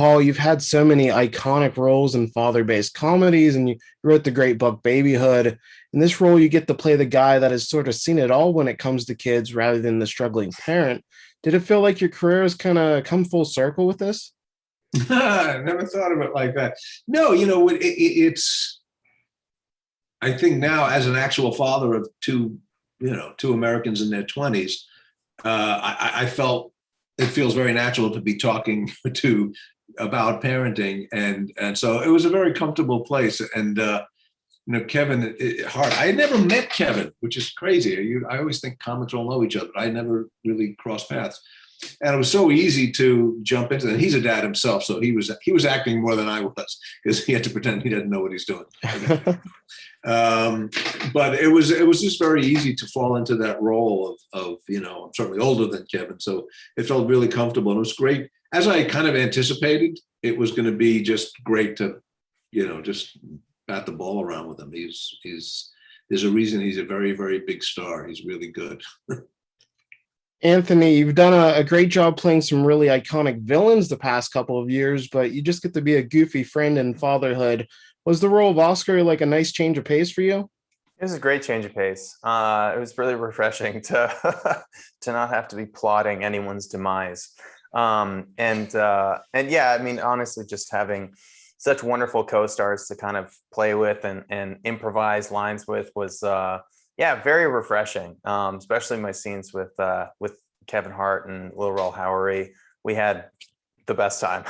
Paul, you've had so many iconic roles in father-based comedies, and you wrote the great book Babyhood. In this role, you get to play the guy that has sort of seen it all when it comes to kids rather than the struggling parent. Did it feel like your career has kind of come full circle with this? I never thought of it like that. No, it's, I think now as an actual father of two Americans in their 20s, I felt it feels very natural to be talking to about parenting, and so it was a very comfortable place. And Kevin Hart. I had never met Kevin, which is crazy. I always think comics all know each other, but I never really crossed paths. And it was so easy to jump into that. He's a dad himself, so he was acting more than I was because he had to pretend he didn't know what he's doing. But it was just very easy to fall into that role of I'm certainly older than Kevin, so it felt really comfortable, and it was great. As I kind of anticipated, it was going to be just great to just bat the ball around with him. There's a reason he's a very, very big star. He's really good. Anthony, you've done a great job playing some really iconic villains the past couple of years, but you just get to be a goofy friend in Fatherhood. Was the role of Oscar like a nice change of pace for you? It was a great change of pace. It was really refreshing to to not have to be plotting anyone's demise. And yeah, I mean, honestly, just having such wonderful co-stars to kind of play with and improvise lines with was very refreshing. Especially my scenes with Kevin Hart and Lil Rel Howery. We had the best time.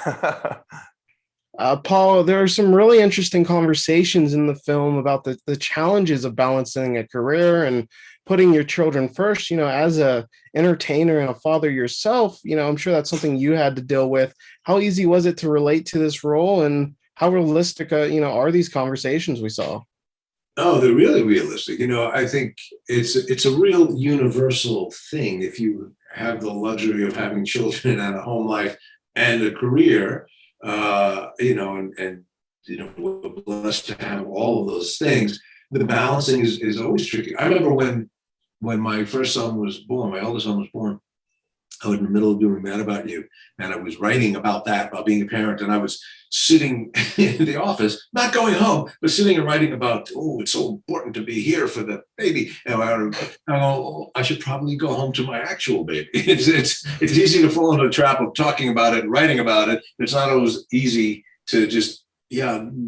Paul, there are some really interesting conversations in the film about the challenges of balancing a career and putting your children first. As a entertainer and a father yourself, I'm sure that's something you had to deal with. How easy was it to relate to this role, and how realistic, are these conversations we saw? Oh, they're really realistic. I think it's a real universal thing. If you have the luxury of having children and a home life and a career, we're blessed to have all of those things. The balancing is always tricky. I remember when my first son was born, my oldest son was born, I was in the middle of doing Mad About You, and I was writing about that, about being a parent, and I was sitting in the office, not going home, but sitting and writing about, it's so important to be here for the baby. And I should probably go home to my actual baby. It's easy to fall into the trap of talking about it and writing about it. It's not always easy to just,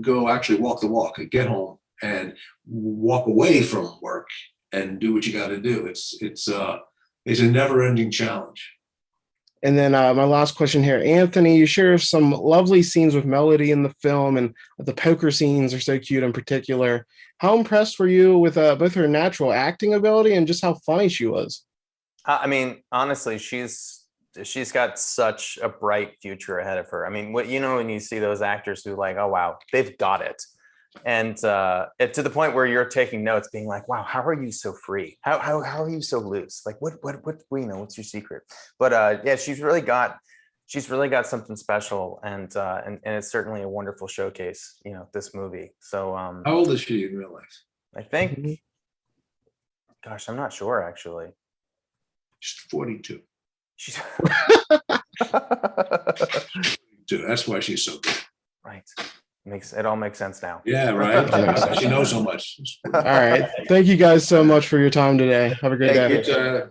go actually walk the walk and get home and walk away from work and do what you got to do. It's a never-ending challenge. And then my last question here, Anthony, you share some lovely scenes with Melody in the film, and the poker scenes are so cute in particular. How impressed were you with both her natural acting ability and just how funny she was? I mean, honestly, she's got such a bright future ahead of her. I mean, when you see those actors who like, oh, wow, they've got it. And to the point where you're taking notes, being like, wow, how are you so free? How are you so loose? Like, what's your secret? But she's really got something special, and it's certainly a wonderful showcase, this movie. So how old is she in real life? I think, gosh, I'm not sure actually. She's 42. She's That's why she's so good. Right. It all makes sense now. Yeah, right. She knows so much. All right. Thank you guys so much for your time today. Have a great day.